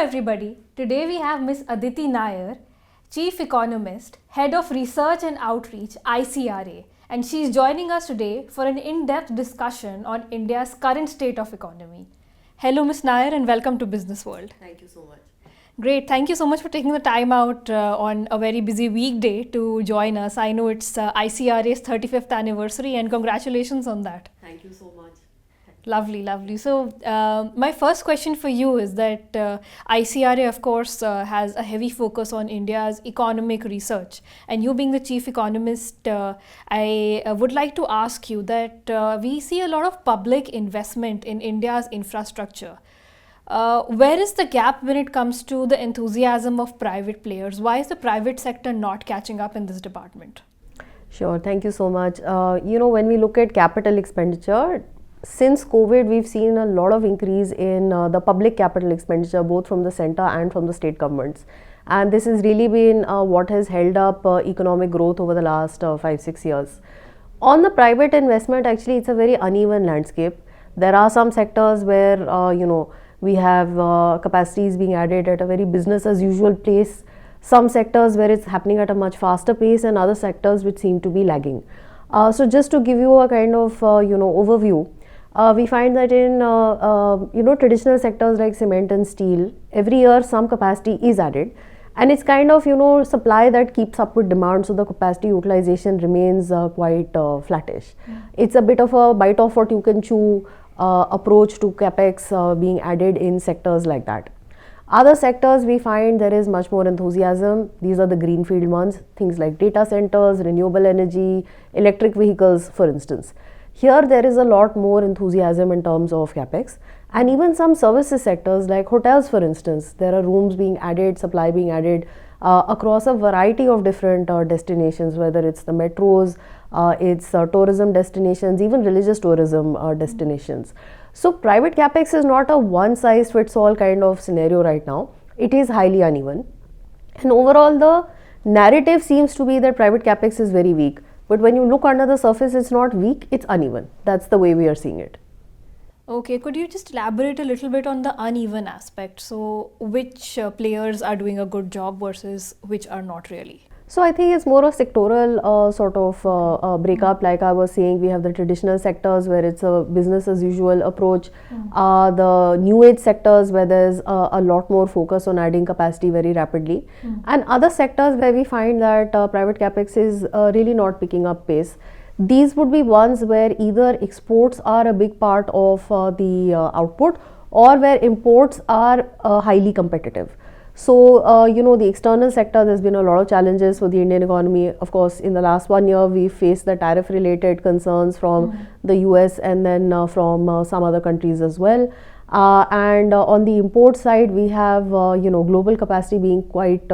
everybody. Today we have Miss Aditi Nayar, Chief Economist, Head of Research and Outreach, ICRA, and she is joining us today for an in-depth discussion on India's current state of economy. Hello Miss Nayar and welcome to Business World. Thank you so much. Great, thank you so much for taking the time out on a very busy weekday to join us. I know it's ICRA's 35th anniversary and congratulations on that. Thank you so much. Lovely, lovely. So my first question for you is that ICRA, of course, has a heavy focus on India's economic research. And you being the chief economist, I would like to ask you that we see a lot of public investment in India's infrastructure. Where is the gap when it comes to the enthusiasm of private players? Why is the private sector not catching up in this department? Sure, thank you so much. When we look at capital expenditure, since COVID, we've seen a lot of increase in the public capital expenditure, both from the center and from the state governments. And this has really been what has held up economic growth over the last 5-6 years. On the private investment, actually, it's a very uneven landscape. There are some sectors where, we have capacities being added at a very business as usual pace. Some sectors where it's happening at a much faster pace and other sectors which seem to be lagging. So just to give you a kind of, overview, we find that in traditional sectors like cement and steel, every year some capacity is added, and it's kind of supply that keeps up with demand, so the capacity utilization remains quite flattish. It's a bit of a bite off what you can chew approach to Capex being added in sectors like that. Other sectors we find there is much more enthusiasm. These are the greenfield ones, things like data centers, renewable energy, electric vehicles, for instance. Here there is a lot more enthusiasm in terms of Capex, and even some services sectors like hotels, for instance, there are rooms being added, supply being added across a variety of different destinations, whether it's the metros, it's tourism destinations, even religious tourism destinations. So private Capex is not a one-size-fits-all kind of scenario right now. It is highly uneven, and overall the narrative seems to be that private Capex is very weak. But when you look under the surface, it's not weak, it's uneven. That's the way we are seeing it. Okay, could you just elaborate a little bit on the uneven aspect? So which players are doing a good job versus which are not really? So I think it's more a sectoral sort of breakup. Like I was saying, we have the traditional sectors where it's a business as usual approach. The new age sectors where there's a lot more focus on adding capacity very rapidly. And other sectors where we find that private Capex is really not picking up pace. These would be ones where either exports are a big part of the output, or where imports are highly competitive. So, the external sector, there's been a lot of challenges for the Indian economy. Of course, in the last 1 year, we faced the tariff-related concerns from the US and then from some other countries as well. And on the import side, we have, global capacity being quite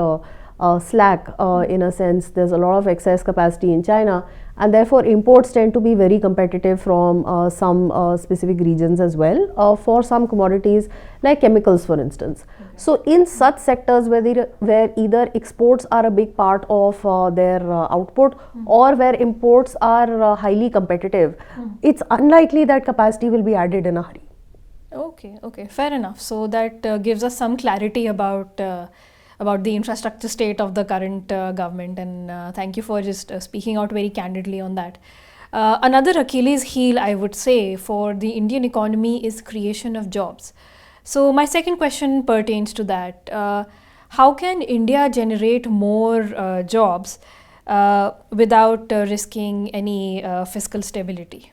slack in a sense. There's a lot of excess capacity in China, and therefore imports tend to be very competitive from some specific regions as well for some commodities like chemicals, for instance. So in such sectors where either exports are a big part of their output or where imports are highly competitive, it's unlikely that capacity will be added in a hurry. Okay, fair enough. So that gives us some clarity about the infrastructure state of the current government, and thank you for just speaking out very candidly on that. Another Achilles heel, I would say, for the Indian economy is creation of jobs. So my second question pertains to that. How can India generate more jobs without risking any fiscal stability?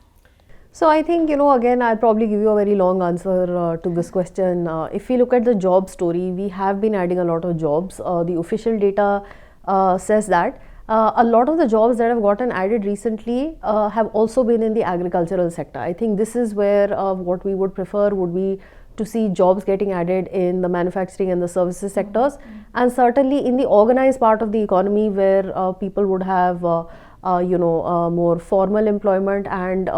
So I think, again, I'll probably give you a very long answer to this question. If we look at the job story, we have been adding a lot of jobs. The official data says that a lot of the jobs that have gotten added recently have also been in the agricultural sector. I think this is where what we would prefer would be to see jobs getting added in the manufacturing and the services sectors, and certainly in the organized part of the economy where people would have more formal employment and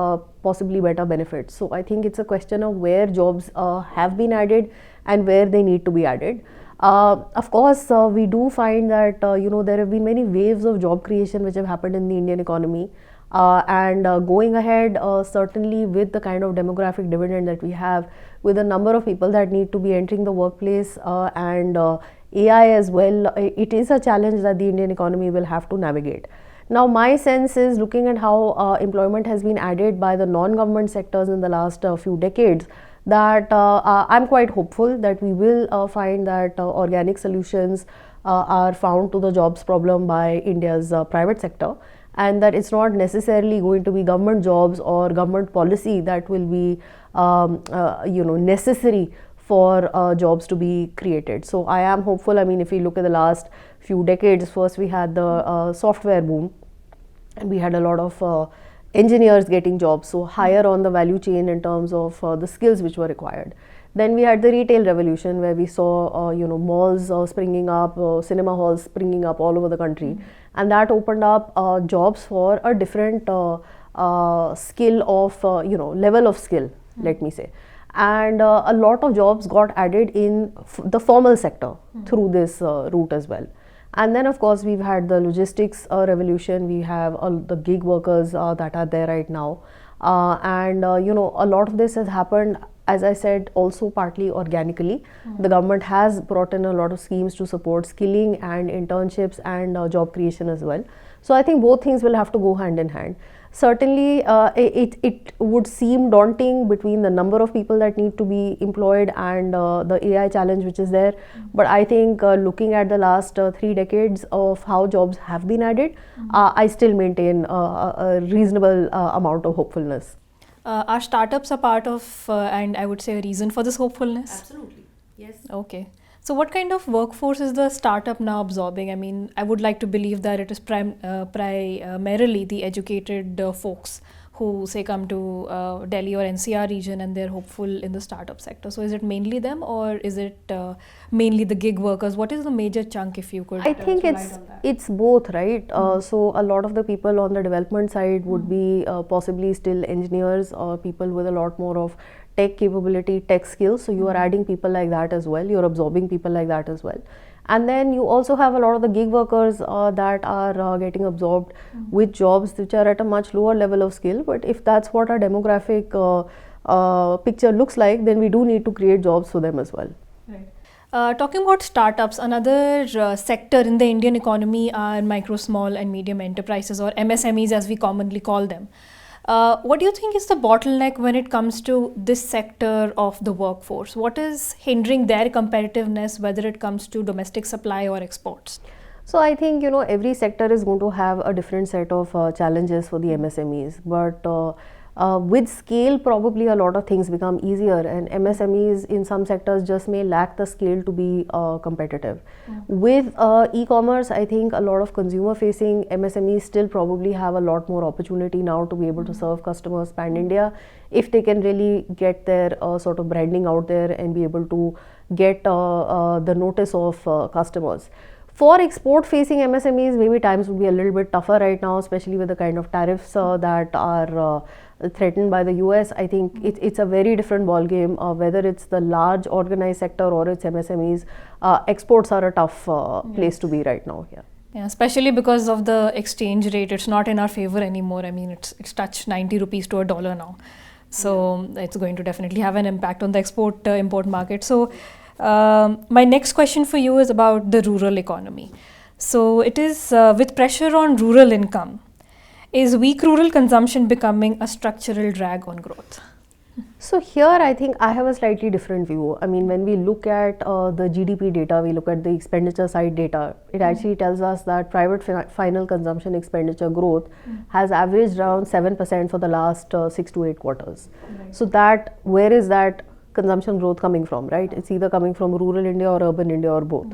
possibly better benefits. So I think it's a question of where jobs have been added and where they need to be added. Of course, we do find that there have been many waves of job creation which have happened in the Indian economy. And going ahead, certainly with the kind of demographic dividend that we have, with the number of people that need to be entering the workplace, and AI as well, it is a challenge that the Indian economy will have to navigate. Now, my sense is, looking at how employment has been added by the non-government sectors in the last few decades, that I'm quite hopeful that we will find that organic solutions are found to the jobs problem by India's private sector, and that it's not necessarily going to be government jobs or government policy that will be necessary for jobs to be created. So I am hopeful. I mean, if we look at the last few decades, first we had the software boom, and we had a lot of engineers getting jobs, so higher on the value chain in terms of the skills which were required. Then we had the retail revolution, where we saw malls springing up, cinema halls springing up all over the country, and that opened up jobs for a different skill of level of skill, let me say. And a lot of jobs got added in the formal sector through this route as well. And then, of course, we've had the logistics revolution. We have the gig workers that are there right now. And a lot of this has happened, as I said, also partly organically. The government has brought in a lot of schemes to support skilling and internships and job creation as well. So I think both things will have to go hand in hand. Certainly, it would seem daunting between the number of people that need to be employed and the AI challenge which is there. But I think looking at the last 3 decades of how jobs have been added, I still maintain a reasonable amount of hopefulness. Are startups a part of, and I would say, a reason for this hopefulness? Absolutely, yes. Okay. So what kind of workforce is the startup now absorbing? I mean, I would like to believe that it is primarily the educated folks who say come to Delhi or NCR region and they're hopeful in the startup sector. So is it mainly them, or is it mainly the gig workers? What is the major chunk, if you could I think it's both, right? So a lot of the people on the development side would be possibly still engineers or people with a lot more of tech capability, tech skills. So you are adding people like that as well. You're absorbing people like that as well. And then you also have a lot of the gig workers that are getting absorbed with jobs which are at a much lower level of skill. But if that's what our demographic picture looks like, then we do need to create jobs for them as well. Right. Talking about startups, another sector in the Indian economy are micro, small and medium enterprises, or MSMEs as we commonly call them. What do you think is the bottleneck when it comes to this sector of the workforce? What is hindering their competitiveness, whether it comes to domestic supply or exports? So I think, every sector is going to have a different set of challenges for the MSMEs. But with scale, probably a lot of things become easier, and MSMEs in some sectors just may lack the scale to be competitive. With e-commerce, I think a lot of consumer-facing MSMEs still probably have a lot more opportunity now to be able to serve customers pan-India if they can really get their sort of branding out there and be able to get the notice of customers. For export-facing MSMEs, maybe times would be a little bit tougher right now, especially with the kind of tariffs that are threatened by the US. I think it's a very different ballgame, whether it's the large organized sector or it's MSMEs. Exports are a tough place to be right now. Yeah, especially because of the exchange rate. It's not in our favor anymore. I mean, it's touched 90 rupees to $1 now. So it's going to definitely have an impact on the export-import market. So my next question for you is about the rural economy. So it is with pressure on rural income, is weak rural consumption becoming a structural drag on growth? So here I think I have a slightly different view. I mean, when we look at the GDP data, we look at the expenditure side data, it actually tells us that private final consumption expenditure growth has averaged around 7% for the last 6 to 8 quarters. Right. So that, where is that consumption growth coming from, right? It's either coming from rural India or urban India or both.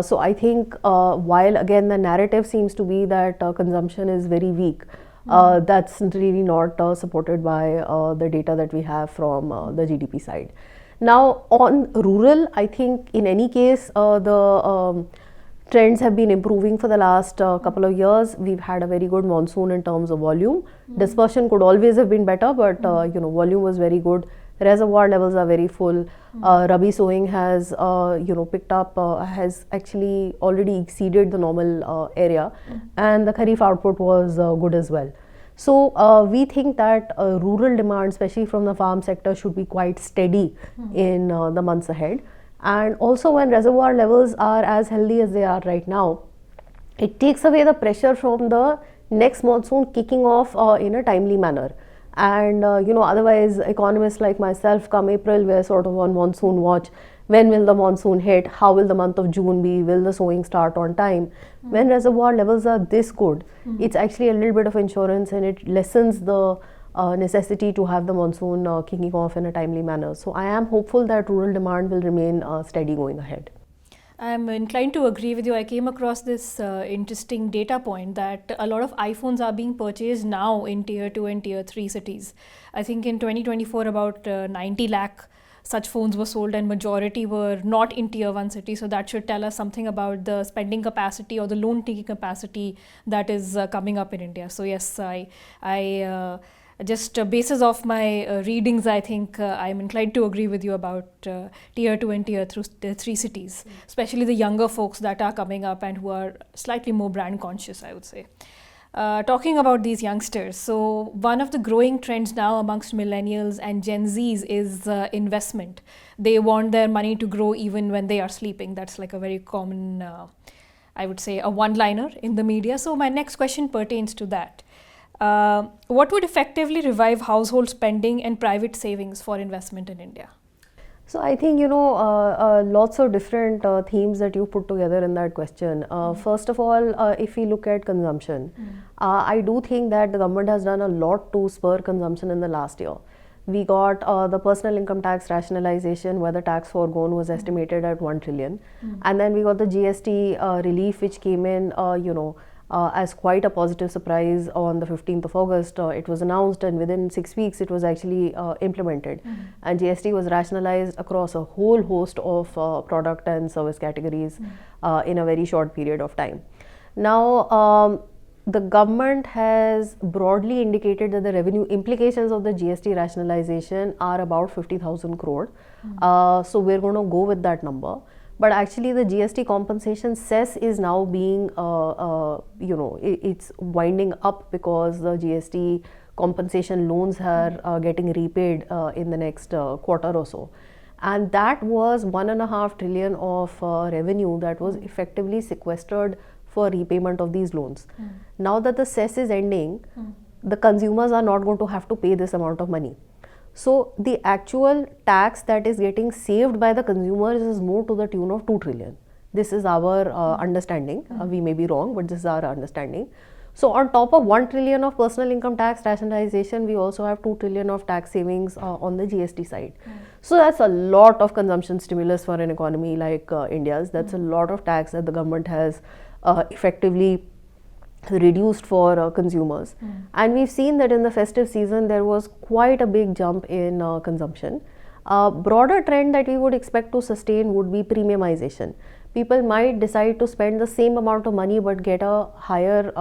So I think while again the narrative seems to be that consumption is very weak, that's really not supported by the data that we have from the GDP side. Now on rural, I think in any case the trends have been improving for the last couple of years. We've had a very good monsoon in terms of volume. Dispersion could always have been better, but volume was very good. Reservoir levels are very full. Rabi sowing has picked up, has actually already exceeded the normal area, and the Kharif output was good as well. So we think that rural demand, especially from the farm sector, should be quite steady in the months ahead. And also, when reservoir levels are as healthy as they are right now, it takes away the pressure from the next monsoon kicking off in a timely manner. And otherwise, economists like myself, come April, we're sort of on monsoon watch. When will the monsoon hit? How will the month of June be? Will the sowing start on time? When reservoir levels are this good, it's actually a little bit of insurance, and it lessens the necessity to have the monsoon kicking off in a timely manner. So I am hopeful that rural demand will remain steady going ahead. I'm inclined to agree with you. I came across this interesting data point that a lot of iPhones are being purchased now in tier 2 and tier 3 cities. I think in 2024 about 90 lakh such phones were sold, and majority were not in tier 1 cities. So that should tell us something about the spending capacity or the loan taking capacity that is coming up in India. So yes, I just basis of my readings, I think I'm inclined to agree with you about tier 2 and tier 3 cities, especially the younger folks that are coming up and who are slightly more brand conscious, I would say. Talking about these youngsters, so one of the growing trends now amongst millennials and Gen Zs is investment. They want their money to grow even when they are sleeping. That's like a very common, I would say, a one-liner in the media. So my next question pertains to that. What would effectively revive household spending and private savings for investment in India? So I think, lots of different themes that you put together in that question. First of all, if we look at consumption, I do think that the government has done a lot to spur consumption in the last year. We got the personal income tax rationalization, where the tax foregone was estimated at 1 trillion. And then we got the GST relief, which came in, as quite a positive surprise on the 15th of August. It was announced, and within 6 weeks it was actually implemented. And GST was rationalized across a whole host of product and service categories in a very short period of time. Now, the government has broadly indicated that the revenue implications of the GST rationalization are about 50,000 crore. So we're going to go with that number. But actually, the GST compensation cess is now being, it's winding up, because the GST compensation loans are getting repaid in the next quarter or so. And that was 1.5 trillion of revenue that was effectively sequestered for repayment of these loans. Now that the cess is ending, the consumers are not going to have to pay this amount of money. So the actual tax that is getting saved by the consumers is more to the tune of 2 trillion. This is our understanding. We may be wrong, but this is our understanding. So on top of 1 trillion of personal income tax rationalization, we also have 2 trillion of tax savings on the GST side. So that's a lot of consumption stimulus for an economy like India's. That's a lot of tax that the government has effectively reduced for consumers. And we've seen that in the festive season there was quite a big jump in consumption. A broader trend that we would expect to sustain would be premiumization. People might decide to spend the same amount of money but get a higher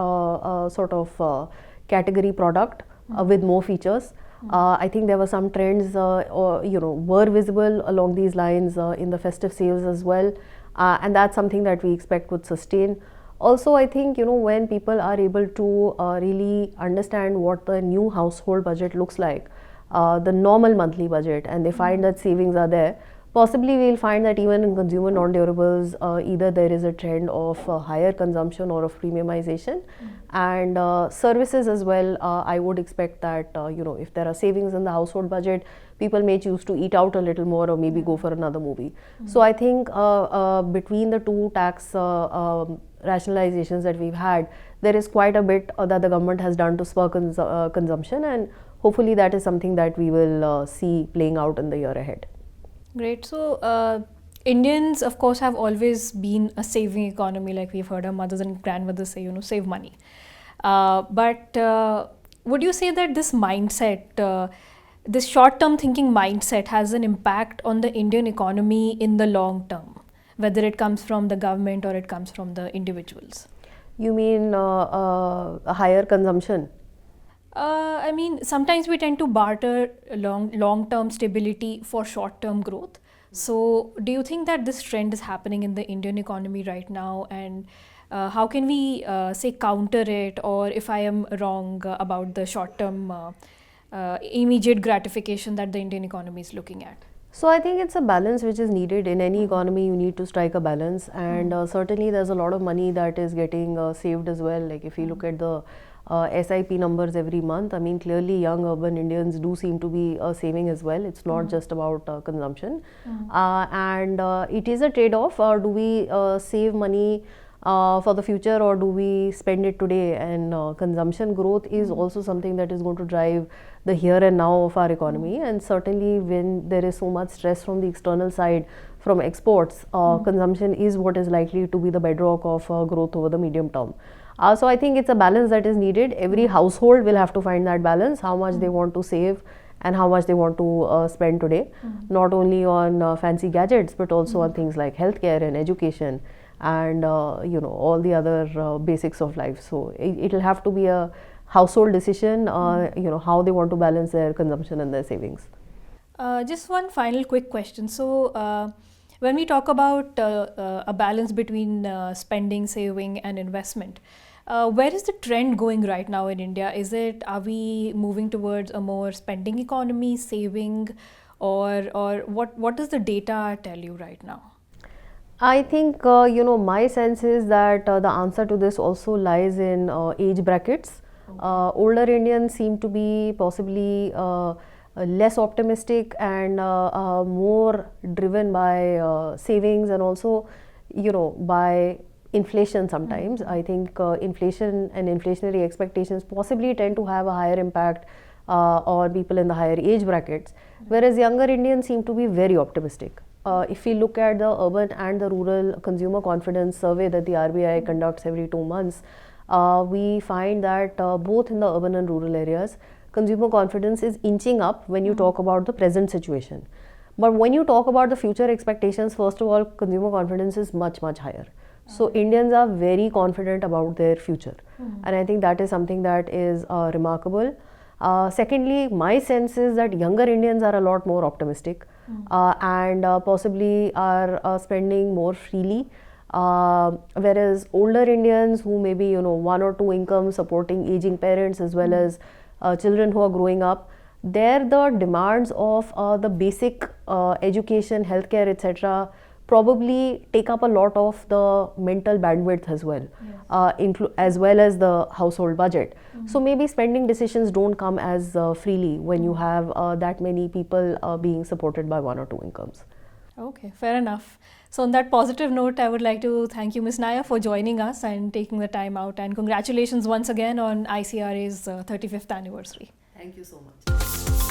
category product with more features. I think there were some trends were visible along these lines in the festive sales as well, and that's something that we expect would sustain. Also, I think, when people are able to really understand what the new household budget looks like, the normal monthly budget, and they find that savings are there, possibly we'll find that even in consumer non-durables, either there is a trend of higher consumption or of premiumization. And services as well, I would expect that, if there are savings in the household budget, people may choose to eat out a little more or maybe go for another movie. So I think between the two tax rationalizations that we've had, there is quite a bit that the government has done to spur consumption, and hopefully that is something that we will see playing out in the year ahead. Great. So Indians, of course, have always been a saving economy, like we've heard our mothers and grandmothers say, save money. But would you say that this mindset, this short-term thinking mindset, has an impact on the Indian economy in the long term, whether it comes from the government or it comes from the individuals? You mean a higher consumption? I mean, sometimes we tend to barter long-term stability for short-term growth. So do you think that this trend is happening in the Indian economy right now? And how can we say counter it, or if I am wrong about the short-term immediate gratification that the Indian economy is looking at? So I think it's a balance which is needed in any economy. You need to strike a balance, and certainly there's a lot of money that is getting saved as well. Like if you look at the SIP numbers every month, I mean clearly young urban Indians do seem to be saving as well. It's not just about consumption, and it is a trade-off. Do we save money for the future, or do we spend it today? And consumption growth is also something that is going to drive the here and now of our economy. And certainly when there is so much stress from the external side, from exports, consumption is what is likely to be the bedrock of growth over the medium term. So I think it's a balance that is needed. Every household will have to find that balance, how much they want to save and how much they want to spend today, not only on fancy gadgets, but also on things like healthcare and education, and all the other basics of life. So it'll have to be a household decision, how they want to balance their consumption and their savings. Just one final quick question. So when we talk about a balance between spending, saving and investment, where is the trend going right now in India? Are we moving towards a more spending economy, saving, or what does the data tell you right now? I think, my sense is that the answer to this also lies in age brackets. Older Indians seem to be possibly less optimistic and more driven by savings, and also, by inflation sometimes. I think inflation and inflationary expectations possibly tend to have a higher impact on people in the higher age brackets, whereas younger Indians seem to be very optimistic. If we look at the urban and the rural consumer confidence survey that the RBI conducts every 2 months, we find that both in the urban and rural areas, consumer confidence is inching up when you talk about the present situation. But when you talk about the future expectations, first of all, consumer confidence is much, much higher. So Indians are very confident about their future. And I think that is something that is remarkable. Secondly, my sense is that younger Indians are a lot more optimistic and possibly are spending more freely, whereas older Indians who maybe 1 or 2 incomes supporting aging parents as well as children who are growing up, there the demands of the basic education, healthcare, etc. probably take up a lot of the mental bandwidth as well, as well as the household budget. So maybe spending decisions don't come as freely when you have that many people being supported by 1 or 2 incomes. Okay, fair enough. So on that positive note, I would like to thank you, Ms. Nayar, for joining us and taking the time out, and congratulations once again on ICRA's 35th anniversary. Thank you so much.